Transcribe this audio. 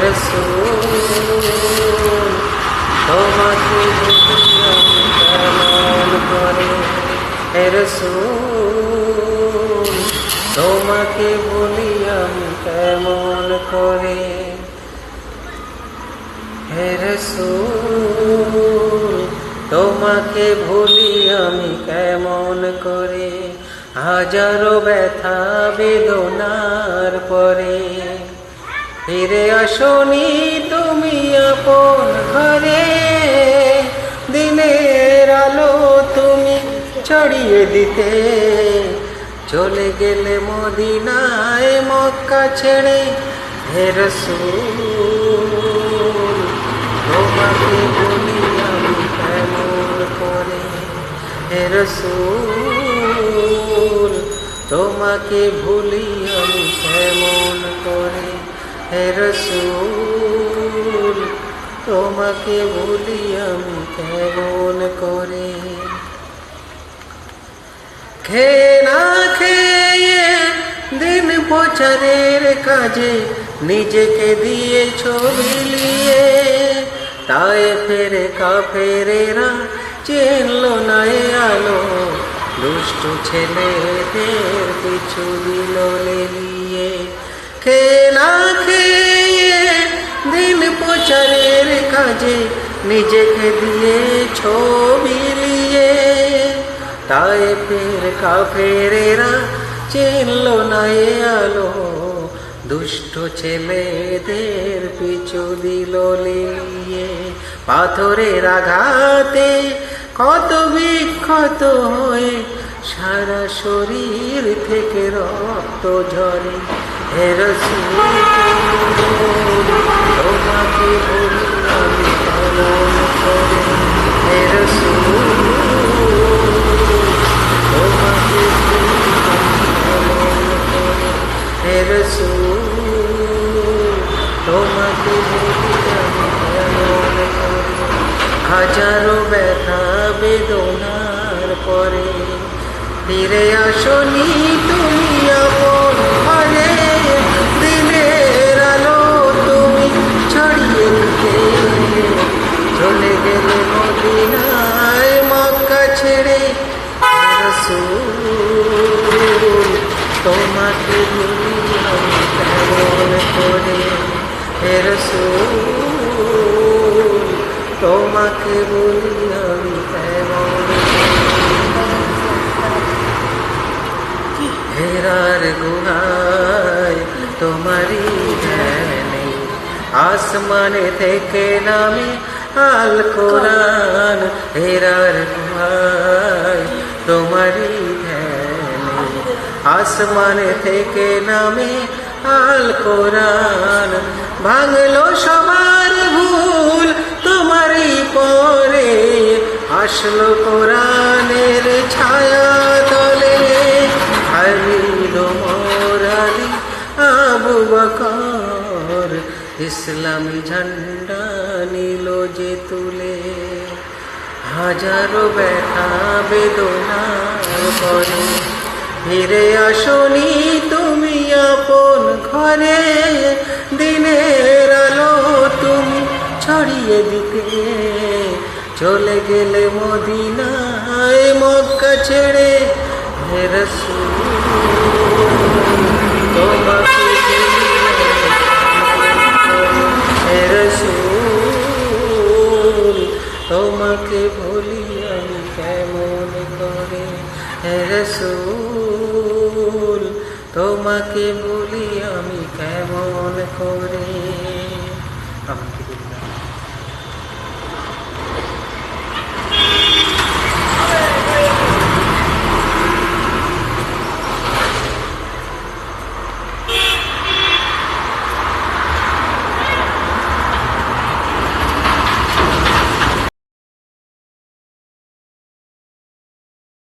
রাসূল তোমাকে ভুলি আমি কেমন করে, হে রাসূল তোমাকে ভুলি আমি কেমন করে, হে রাসূল তোমাকে ভুলি আমি কেমন করে। হাজারো ব্যথা বেদনার পরে ফিরে আসনি তুমি আপন ঘরে, দিনের আলো তুমি ছড়িয়ে দিতে চলে গেলে মদিনায় মক্কা ছেড়ে, হে রাসূল তোমাকে ভুলি আমি কেমন করে, হে রাসূল তোমাকে ভুলি আমি কেমন করে, হে রাসূল তোমাকে ভুলি আমি কেমন করে। খেয়ে না খেয়ে দিন প্রচারের কাজে নিজেকে দিয়ে ছবি নিয়ে, তাই ফেরে কাফেরেরা চিনল না এ আলো, দুষ্ট ছেলেদের পিছু দিল লেলিয়ে। খেয়ে না খেয়ে দিন প্রচারের কাজে নিজেকে দিয়ে ছবি নিয়ে, তাই ফের কাফেরেরা চিনল না এ আলো, দুষ্ট ছেলেদের পিছু দিল লিয়ে। পাথরের আঘাতে কত বিক্ষত হয়ে সারা শরীর থেকে রক্ত ঝরে, হে রাসূল তোমাকে ভুলি আমি কেমন করে, হে রাসূল তোমাকে ভুলি আমি কেমন করে, হে রাসূল তোমাকে ভুলি আমি কেমন করে। হাজারো ব্যথা বেদনার পরে ফিরে আসনি তুমি আপন ঘরে, দিনের আলো তুমি ছড়িয়ে দিতে চলে গেলে মদিনায় মক্কা ছেড়ে, হে রাসূল তোমাকে ভুলি আমি কেমন করে, হে রাসূল তোমাকে ভুলি আমি কেমন করে। হেরার গুহায় তোমারই ধ্যানে আসমানে থেকে নামে আল কোরআন, হেরার গুহায় তোমারই ধ্যানে আসমানে থেকে নামে আল কোরআন। ভাঙলো সবার ভুল তোমারই পরে, আসলো কোরআনের ছায়া তলে, হারিল মোর আলী আবু বকর, ইসলামী ঝান্ডা নিল যে তুলে। হাজারো ব্যথা বেদনার পরে ফিরে আসনি তুমি আপন ঘরে, দিনের আলো তুমি ছড়িয়ে দিতে চলে গেলে মদিনায় মক্কা ছেড়ে, হে রাসূল তোমাকে হে রাসূল তোমাকে ভুলি আমি কেমন করে, হে রাসূল তোমাকে ভুলি আমি কেমন করে।